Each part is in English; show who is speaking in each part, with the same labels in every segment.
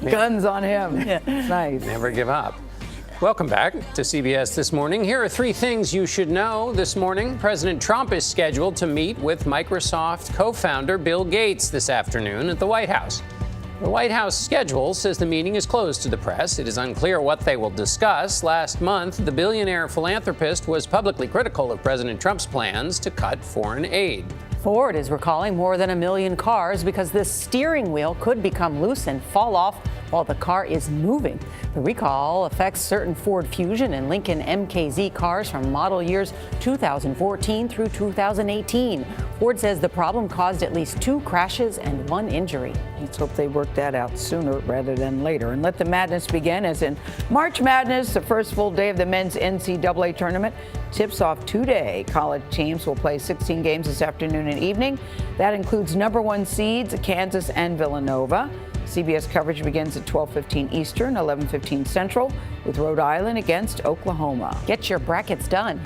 Speaker 1: Guns on him. Yeah. Nice.
Speaker 2: Never give up. Welcome back to CBS This Morning. Here are 3 things you should know this morning. President Trump is scheduled to meet with Microsoft co-founder Bill Gates this afternoon at the White House. The White House schedule says the meeting is closed to the press. It is unclear what they will discuss. Last month, the billionaire philanthropist was publicly critical of President Trump's plans to cut foreign aid.
Speaker 3: Ford is recalling more than 1 million cars because the steering wheel could become loose and fall off while the car is moving. The recall affects certain Ford Fusion and Lincoln MKZ cars from model years 2014 through 2018. Ford says the problem caused at least 2 crashes and 1 injury.
Speaker 1: Let's hope they work that out sooner rather than later. And let the madness begin, as in March Madness, the first full day of the men's NCAA tournament. Tips off today. College teams will play 16 games this afternoon and evening. That includes number 1 seeds Kansas and Villanova. CBS coverage begins at 12:15 Eastern, 11:15 Central, with Rhode Island against Oklahoma.
Speaker 3: Get your brackets done.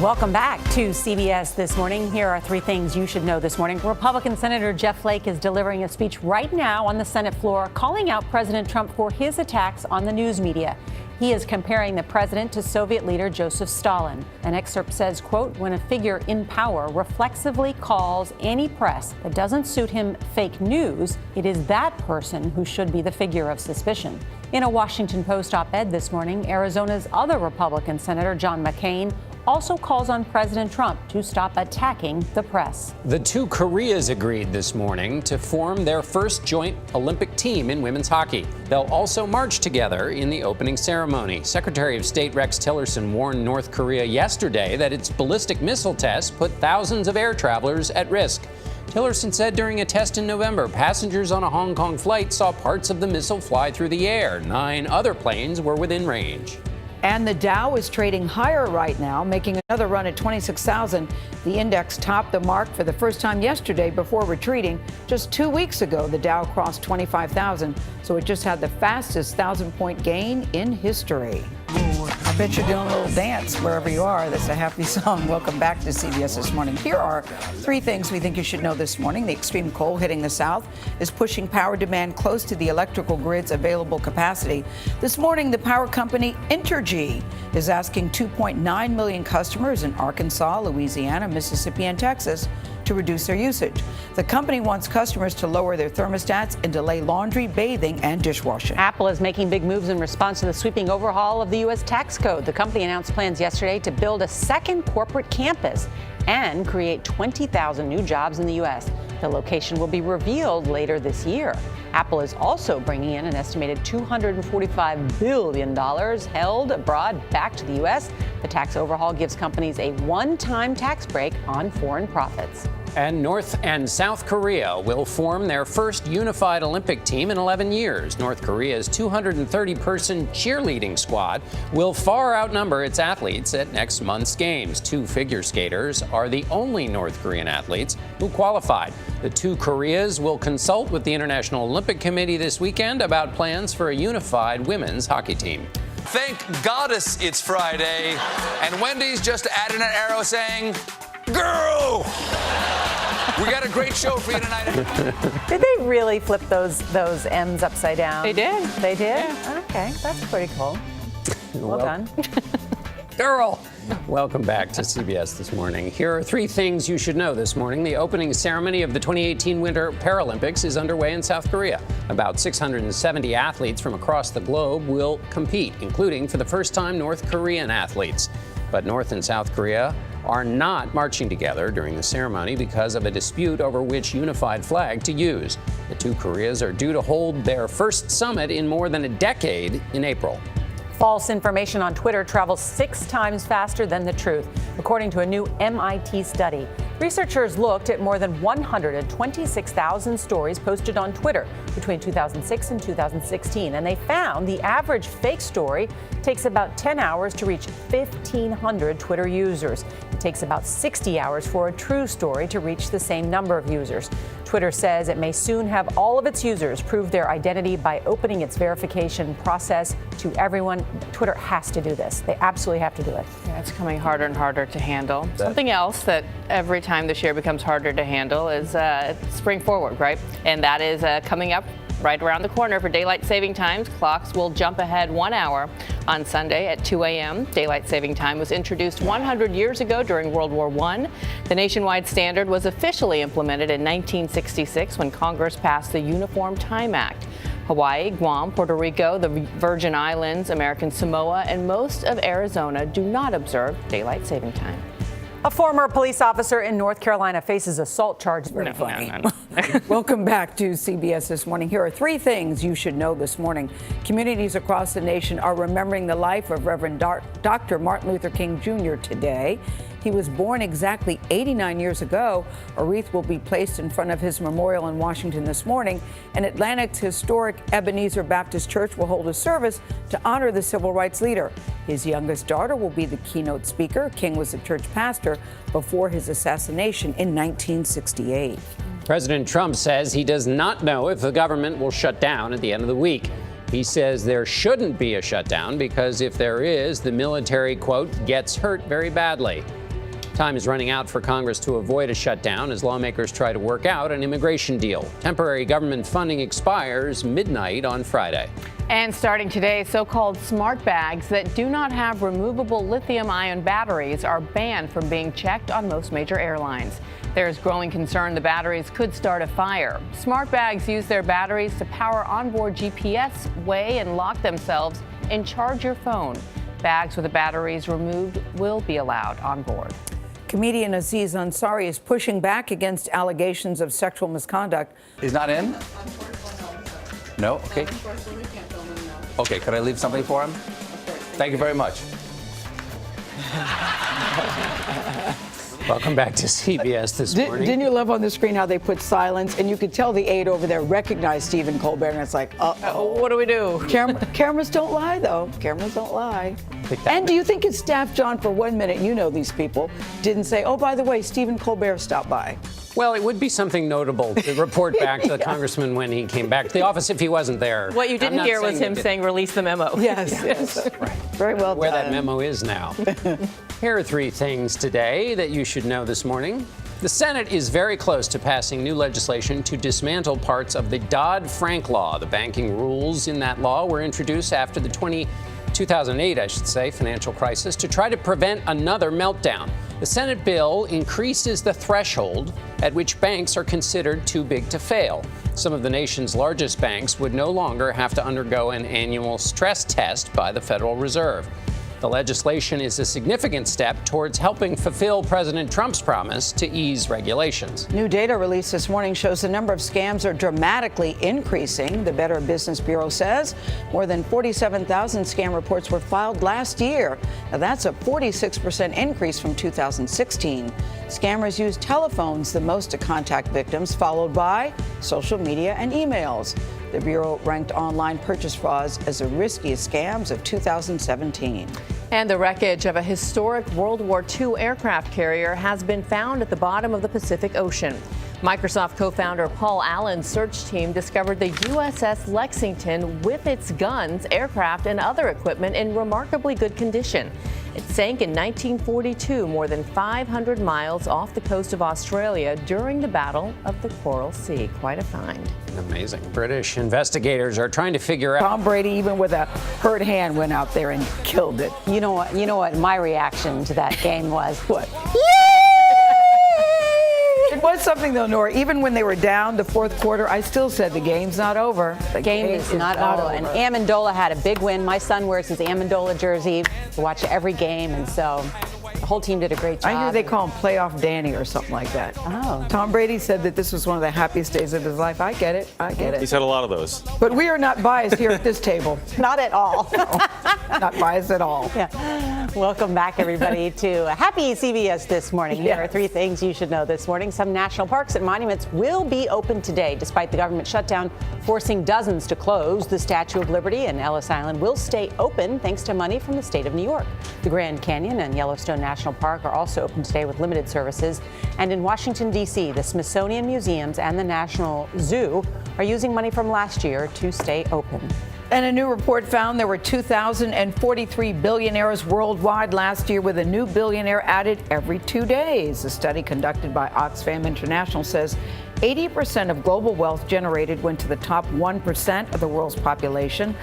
Speaker 3: Welcome back to CBS This Morning. Here are 3 things you should know this morning. Republican Senator Jeff Flake is delivering a speech right now on the Senate floor, calling out President Trump for his attacks on the news media. He is comparing the president to Soviet leader Joseph Stalin. An excerpt says, quote, "When a figure in power reflexively calls any press that doesn't suit him fake news, it is that person who should be the figure of suspicion." In a Washington Post op-ed this morning, Arizona's other Republican Senator John McCain also calls on President Trump to stop attacking the press.
Speaker 2: The 2 Koreas agreed this morning to form their first joint Olympic team in women's hockey. They'll also march together in the opening ceremony. Secretary of State Rex Tillerson warned North Korea yesterday that its ballistic missile tests put thousands of air travelers at risk. Tillerson said during a test in November, passengers on a Hong Kong flight saw parts of the missile fly through the air. 9 other planes were within range.
Speaker 1: And the Dow is trading higher right now, making another run at 26,000. The index topped the mark for the first time yesterday before retreating. Just 2 weeks ago, the Dow crossed 25,000, so it just had the fastest 1,000-point gain in history. I bet you're doing a little dance wherever you are. That's a happy song. Welcome back to CBS This Morning. Here are 3 things we think you should know this morning. The extreme cold hitting the South is pushing power demand close to the electrical grid's available capacity. This morning, the power company Entergy is asking 2.9 million customers in Arkansas, Louisiana, Mississippi, and Texas to reduce their usage. The company wants customers to lower their thermostats and delay laundry, bathing, and dishwashing.
Speaker 3: Apple is making big moves in response to the sweeping overhaul of the U.S. tax code. The company announced plans yesterday to build a second corporate campus and create 20,000 new jobs in the U.S. The location will be revealed later this year. Apple is also bringing in an estimated $245 billion held abroad back to the U.S. The tax overhaul gives companies a one-time tax break on foreign profits.
Speaker 2: And North and South Korea will form their first unified Olympic team in 11 years. North Korea's 230-person cheerleading squad will far outnumber its athletes at next month's games. 2 figure skaters are the only North Korean athletes who qualified. The 2 Koreas will consult with the International Olympic Committee this weekend about plans for a unified women's hockey team.
Speaker 4: Thank goddess it's Friday, and Wendy's just added an arrow saying, "Girl!" We got a great show for you tonight.
Speaker 3: Did they really flip those M's upside down?
Speaker 5: They did.
Speaker 3: They did?
Speaker 5: Yeah.
Speaker 3: Okay, that's pretty cool. Well done.
Speaker 2: Girl! Welcome back to CBS This Morning. Here are 3 things you should know this morning. The opening ceremony of the 2018 Winter Paralympics is underway in South Korea. About 670 athletes from across the globe will compete, including, for the first time, North Korean athletes. But North and South Korea are not marching together during the ceremony because of a dispute over which unified flag to use. The 2 Koreas are due to hold their first summit in more than a decade in April.
Speaker 3: False information on Twitter travels 6 times faster than the truth, according to a new MIT study. Researchers looked at more than 126,000 stories posted on Twitter between 2006 and 2016, and they found the average fake story takes about 10 hours to reach 1,500 Twitter users. It takes about 60 hours for a true story to reach the same number of users. Twitter says it may soon have all of its users prove their identity by opening its verification process to everyone. Twitter has to do this. They absolutely have to do it.
Speaker 5: Yeah, it's coming harder and harder to handle. Something else that every time this year becomes harder to handle is Spring Forward, right? And that is coming up right around the corner for daylight saving times. Clocks will jump ahead 1 hour on Sunday at 2 a.m. Daylight saving time was introduced 100 years ago during World War I. The nationwide standard was officially implemented in 1966 when Congress passed the Uniform Time Act. Hawaii, Guam, Puerto Rico, the Virgin Islands, American Samoa, and most of Arizona do not observe daylight saving time.
Speaker 3: A former police officer in North Carolina faces assault charges.
Speaker 5: No.
Speaker 1: Welcome back to CBS This Morning. Here are 3 things you should know this morning. Communities across the nation are remembering the life of Reverend Dr. Martin Luther King Jr. today. He was born exactly 89 years ago. A wreath will be placed in front of his memorial in Washington this morning, and Atlantic's historic Ebenezer Baptist Church will hold a service to honor the civil rights leader. His youngest daughter will be the keynote speaker. King was a church pastor before his assassination in 1968.
Speaker 2: President Trump says he does not know if the government will shut down at the end of the week. He says there shouldn't be a shutdown because if there is, the military, quote, gets hurt very badly. Time is running out for Congress to avoid a shutdown as lawmakers try to work out an immigration deal. Temporary government funding expires midnight on Friday.
Speaker 5: And starting today, so-called smart bags that do not have removable lithium-ion batteries are banned from being checked on most major airlines. There's growing concern the batteries could start a fire. Smart bags use their batteries to power onboard GPS, weigh and lock themselves, and charge your phone. Bags with the batteries removed will be allowed on board.
Speaker 1: Comedian Aziz Ansari is pushing back against allegations of sexual misconduct.
Speaker 4: He's not in? No? Okay. Okay, could I leave something for him? Thank you very much.
Speaker 2: Welcome back to CBS This Morning.
Speaker 1: Didn't you love on the screen how they put silence, and you could tell the aide over there recognized Stephen Colbert, and it's like,
Speaker 5: What do we do?
Speaker 1: Cameras don't lie, though. Cameras don't lie. And do you think his staff, John, for 1 minute, you know these people, didn't say, oh, by the way, Stephen Colbert stopped by?
Speaker 2: Well, it would be something notable to report back to the congressman when he came back to the office if he wasn't there.
Speaker 5: What you didn't hear was him saying, release the memo.
Speaker 1: Yes. Right. Very well
Speaker 2: Where
Speaker 1: done.
Speaker 2: that memo is now. Here are 3 things today that you should know this morning. The Senate is very close to passing new legislation to dismantle parts of the Dodd-Frank law. The banking rules in that law were introduced after the 2008, financial crisis to try to prevent another meltdown. The Senate bill increases the threshold at which banks are considered too big to fail. Some of the nation's largest banks would no longer have to undergo an annual stress test by the Federal Reserve. The legislation is a significant step towards helping fulfill President Trump's promise to ease regulations.
Speaker 1: New data released this morning shows the number of scams are dramatically increasing. The Better Business Bureau says more than 47,000 scam reports were filed last year. Now, that's a 46% increase from 2016. Scammers use telephones the most to contact victims, followed by social media and emails. The Bureau ranked online purchase frauds as the riskiest scams of 2017.
Speaker 5: And the wreckage of a historic World War II aircraft carrier has been found at the bottom of the Pacific Ocean. Microsoft co-founder Paul Allen's search team discovered the USS Lexington with its guns, aircraft, and other equipment in remarkably good condition. It sank in 1942, more than 500 miles off the coast of Australia during the Battle of the Coral Sea. Quite a find.
Speaker 2: Amazing. British investigators are trying to figure out.
Speaker 1: Tom Brady, even with a hurt hand, went out there and killed it.
Speaker 3: You know what my reaction to that game was?
Speaker 1: What? It was something, though, Nora. Even when they were down the fourth quarter, I still said the game's not over.
Speaker 3: The game is not over. And Amendola had a big win. My son wears his Amendola jersey to watch every game, and so the whole team did a great job.
Speaker 1: I hear they call him Playoff Danny or something like that.
Speaker 3: Oh.
Speaker 1: Tom Brady said that this was one of the happiest days of his life. I get it.
Speaker 6: He's had a lot of those.
Speaker 1: But we are not biased here at this table.
Speaker 3: Not at all.
Speaker 1: Not biased at all.
Speaker 3: Yeah. Welcome back, everybody, to Happy CBS This Morning. Here are 3 things you should know this morning. Some national parks and monuments will be open today, despite the government shutdown forcing dozens to close. The Statue of Liberty and Ellis Island will stay open thanks to money from the state of New York. The Grand Canyon and Yellowstone National Park are also open today with limited services. And in Washington, D.C., the Smithsonian Museums and the National Zoo are using money from last year to stay open.
Speaker 1: And a new report found there were 2,043 billionaires worldwide last year, with a new billionaire added every 2 days. A study conducted by Oxfam International says 80% of global wealth generated went to the top 1% of the world's population.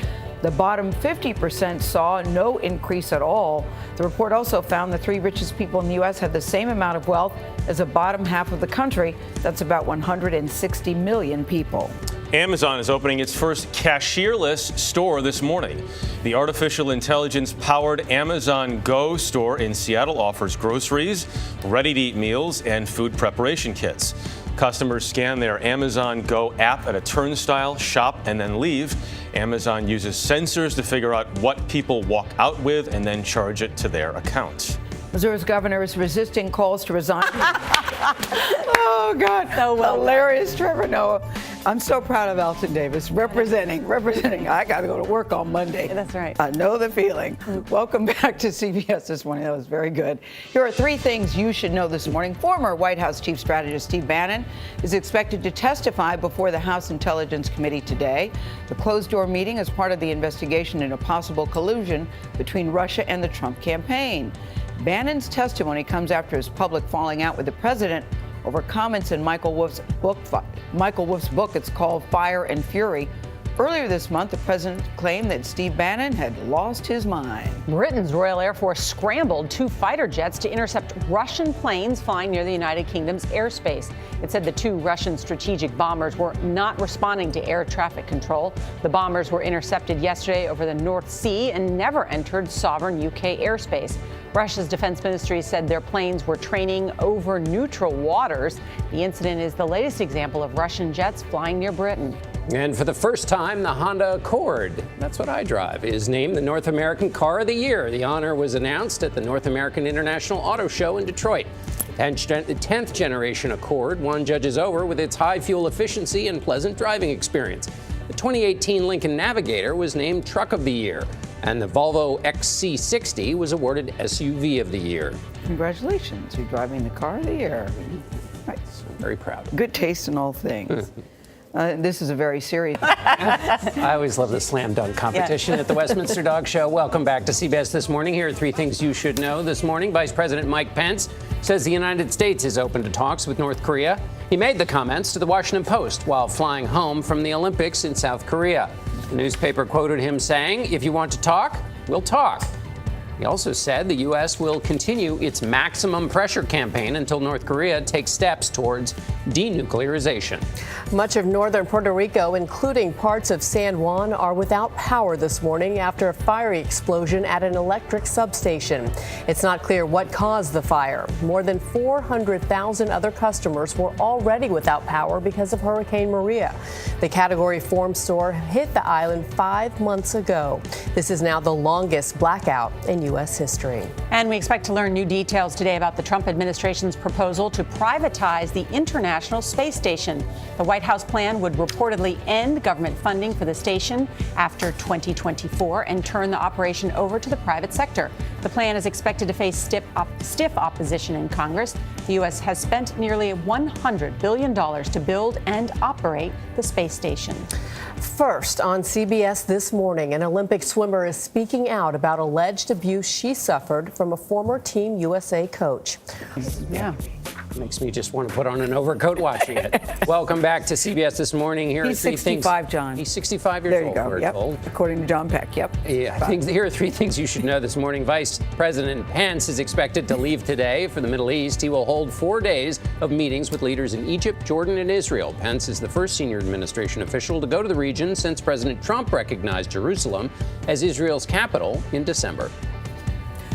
Speaker 1: The bottom 50% saw no increase at all. The report also found the 3 richest people in the U.S. had the same amount of wealth as the bottom half of the country. That's about 160 million people.
Speaker 6: Amazon is opening its first cashierless store this morning. The artificial intelligence-powered Amazon Go store in Seattle offers groceries, ready-to-eat meals, and food preparation kits. Customers scan their Amazon Go app at a turnstile, shop, and then leave. Amazon uses sensors to figure out what people walk out with and then charge it to their account.
Speaker 1: Missouri's governor is resisting calls to resign. Oh, God.
Speaker 3: So well
Speaker 1: hilarious, Trevor Noah. I'm so proud of Alton Davis, representing. I got to go to work on Monday.
Speaker 3: That's right.
Speaker 1: I know the feeling. Welcome back to CBS this morning. That was very good. Here are 3 things you should know this morning. Former White House Chief Strategist Steve Bannon is expected to testify before the House Intelligence Committee today. The closed-door meeting is part of the investigation into possible collusion between Russia and the Trump campaign. Bannon's testimony comes after his public falling out with the president over comments in Michael Wolff's book. It's called Fire and Fury. Earlier this month, the president claimed that Steve Bannon had lost his mind.
Speaker 3: Britain's Royal Air Force scrambled 2 fighter jets to intercept Russian planes flying near the United Kingdom's airspace. It said the 2 Russian strategic bombers were not responding to air traffic control. The bombers were intercepted yesterday over the North Sea and never entered sovereign UK airspace. Russia's defense ministry said their planes were training over neutral waters. The incident is the latest example of Russian jets flying near Britain.
Speaker 2: And for the first time, the Honda Accord, that's what I drive, is named the North American Car of the Year. The honor was announced at the North American International Auto Show in Detroit. The 10th generation Accord won judges over with its high fuel efficiency and pleasant driving experience. The 2018 Lincoln Navigator was named Truck of the Year, and the Volvo XC60 was awarded SUV of the Year.
Speaker 1: Congratulations, you're driving the car of the year. Nice.
Speaker 2: I'm very proud.
Speaker 1: Good taste in all things. This is a very serious.
Speaker 2: I always love the slam dunk competition at the Westminster Dog Show. Welcome back to CBS This Morning. Here are 3 things you should know this morning. Vice President Mike Pence says the United States is open to talks with North Korea. He made the comments to the Washington Post while flying home from the Olympics in South Korea. The newspaper quoted him saying, "If you want to talk, we'll talk." He also said the U.S. will continue its maximum pressure campaign until North Korea takes steps towards denuclearization.
Speaker 5: Much of northern Puerto Rico, including parts of San Juan, are without power this morning after a fiery explosion at an electric substation. It's not clear what caused the fire. More than 400,000 other customers were already without power because of Hurricane Maria. The Category 4 storm hit the island 5 months ago. This is now the longest blackout in U.S. history.
Speaker 3: And we expect to learn new details today about the Trump administration's proposal to privatize the International Space Station. The White House plan would reportedly end government funding for the station after 2024 and turn the operation over to the private sector. The plan is expected to face stiff opposition in Congress. The U.S. has spent nearly $100 billion to build and operate the space station.
Speaker 5: First, on CBS This Morning, an Olympic swimmer is speaking out about alleged abuse she suffered from a former Team USA coach.
Speaker 2: Yeah. Makes me just want to put on an overcoat watching it. Welcome back to CBS This Morning. Here
Speaker 1: He's
Speaker 2: are 3
Speaker 1: 65,
Speaker 2: things.
Speaker 1: John.
Speaker 2: He's 65 years
Speaker 1: There you
Speaker 2: old.
Speaker 1: go.
Speaker 2: We're
Speaker 1: Yep.
Speaker 2: told.
Speaker 1: According to John Peck. Yep.
Speaker 2: Yeah, here are 3 things you should know this morning. Vice President Pence is expected to leave today for the Middle East. He will hold 4 days of meetings with leaders in Egypt, Jordan, and Israel. Pence is the first senior administration official to go to the region since President Trump recognized Jerusalem as Israel's capital in December.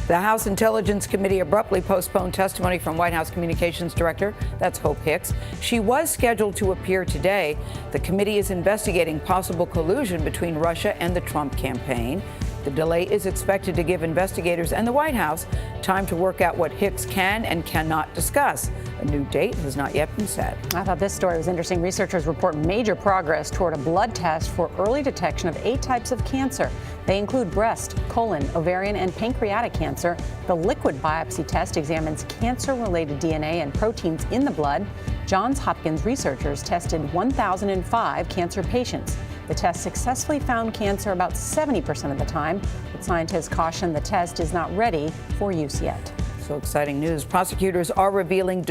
Speaker 1: The House Intelligence Committee abruptly postponed testimony from White House Communications Director, that's Hope Hicks. She was scheduled to appear today. The committee is investigating possible collusion between Russia and the Trump campaign. The delay is expected to give investigators and the White House time to work out what Hicks can and cannot discuss. A new date has not yet been set.
Speaker 3: I thought this story was interesting. Researchers report major progress toward a blood test for early detection of 8 types of cancer. They include breast, colon, ovarian, and pancreatic cancer. The liquid biopsy test examines cancer-related DNA and proteins in the blood. Johns Hopkins researchers tested 1,005 cancer patients. The test successfully found cancer about 70% of the time, but scientists caution the test is not ready for use yet.
Speaker 1: So exciting news. Prosecutors are revealing